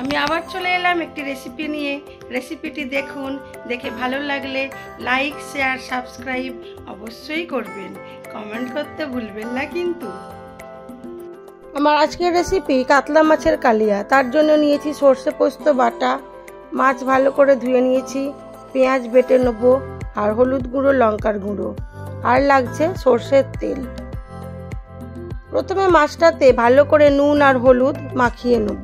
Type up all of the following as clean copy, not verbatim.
আমি আবার চলে এলাম একটি রেসিপি নিয়ে। রেসিপিটি দেখুন, দেখে ভালো লাগলে লাইক শেয়ার সাবস্ক্রাইব অবশ্যই করবেন, কমেন্ট করতে ভুলবেন না কিন্তু। আমার আজকের রেসিপি কাতলা মাছের কালিয়া। তার জন্য নিয়েছি সর্ষে পোস্ত বাটা, মাছ ভালো করে ধুয়ে নিয়েছি, পেঁয়াজ বেটে নেব, আর হলুদ গুঁড়ো লঙ্কার গুঁড়ো, আর লাগছে সর্ষের তেল। প্রথমে মাছটাতে ভালো করে নুন আর হলুদ মাখিয়ে নেব।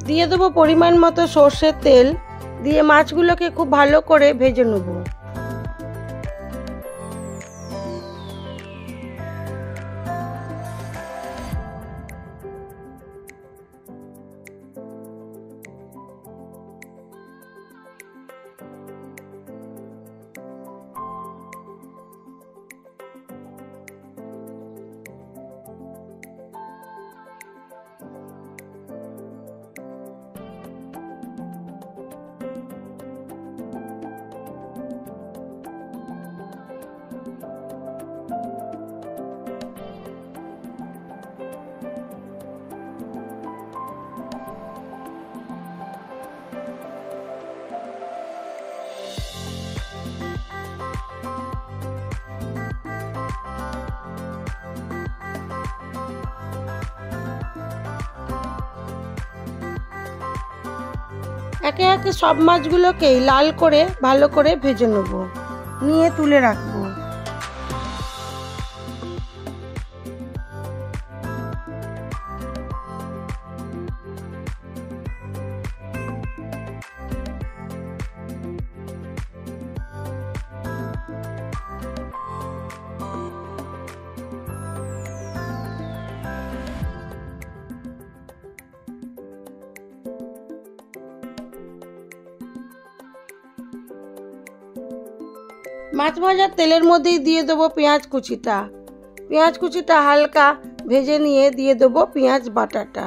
দিয়ে দেবো পরিমাণ মতো সর্ষের তেল, দিয়ে মাছগুলোকে খুব ভালো করে ভেজে নেব। একে একে সব মাছগুলোকেই লাল করে ভালো করে ভেজে নেব, নিয়ে তুলে রাখবো। মাছ ভাজার তেলের মধ্যেই দিয়ে দেবো পেঁয়াজ কুচিটা। পেঁয়াজ কুচিটা হালকা ভেজে নিয়ে দিয়ে দেবো পেঁয়াজ বাটাটা।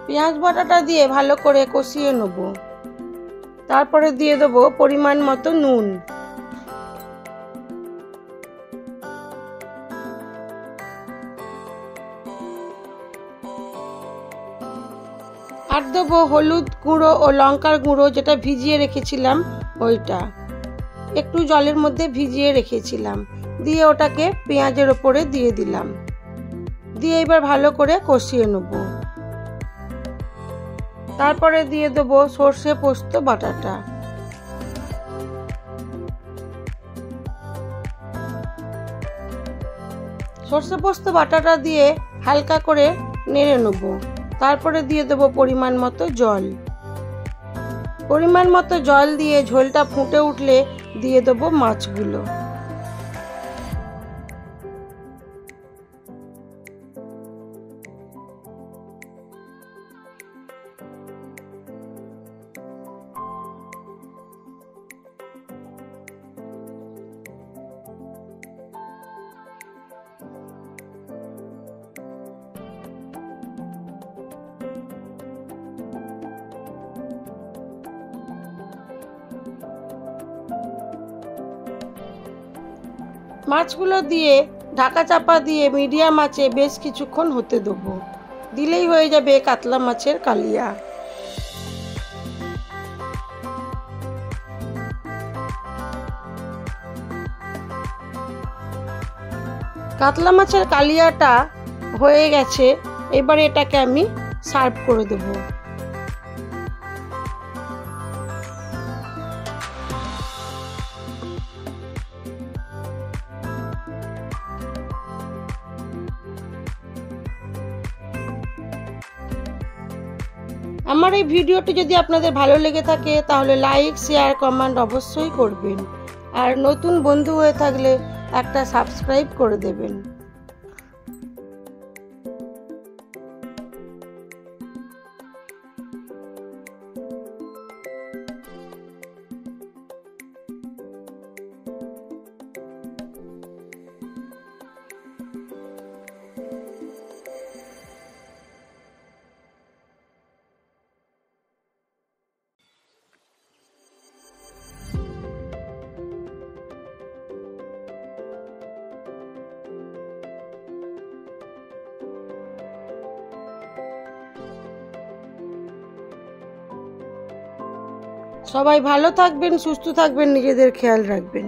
পেঁয়াজ বাটাটা দিয়ে ভালো করে কষিয়ে নেব। তারপরে দিয়ে দেবো পরিমাণ মতো নুন। আর দেবো হলুদ গুঁড়ো ও লঙ্কার গুঁড়ো, যেটা ভিজিয়ে রেখেছিলাম ওইটা, একটু জলের মধ্যে ভিজিয়ে রেখেছিলাম। দিয়ে ওটাকে পেঁয়াজের ওপরে দিয়ে দিলাম, দিয়ে এবার ভালো করে কষিয়ে নেব। তারপরে দিয়ে দেবো সর্ষে পোস্ত বাটাটা। সর্ষে পোস্ত বাটাটা দিয়ে হালকা করে নেড়ে নেব। তারপরে দিয়ে দেবো পরিমাণ মতো জল। পরিমাণ মতো জল দিয়ে ঝোলটা ফুটে উঠলে দিয়ে দেবো মাছগুলো। মাছগুলো দিয়ে ঢাকা চাপা দিয়ে মিডিয়াম আঁচে বেশ কিছুক্ষণ হতে দেবো। দিলেই হয়ে যাবে কাতলা মাছের কালিয়া। কাতলা মাছের কালিয়াটা হয়ে গেছে, এবার এটাকে আমি সার্ভ করে দেবো। আমার এই ভিডিওটি যদি আপনাদের ভালো লেগে থাকে তাহলে লাইক শেয়ার কমেন্ট অবশ্যই করবেন, আর নতুন বন্ধু হয়ে থাকলে একটা সাবস্ক্রাইব করে দেবেন। সবাই ভালো থাকবেন, সুস্থ থাকবেন, নিজেদের খেয়াল রাখবেন।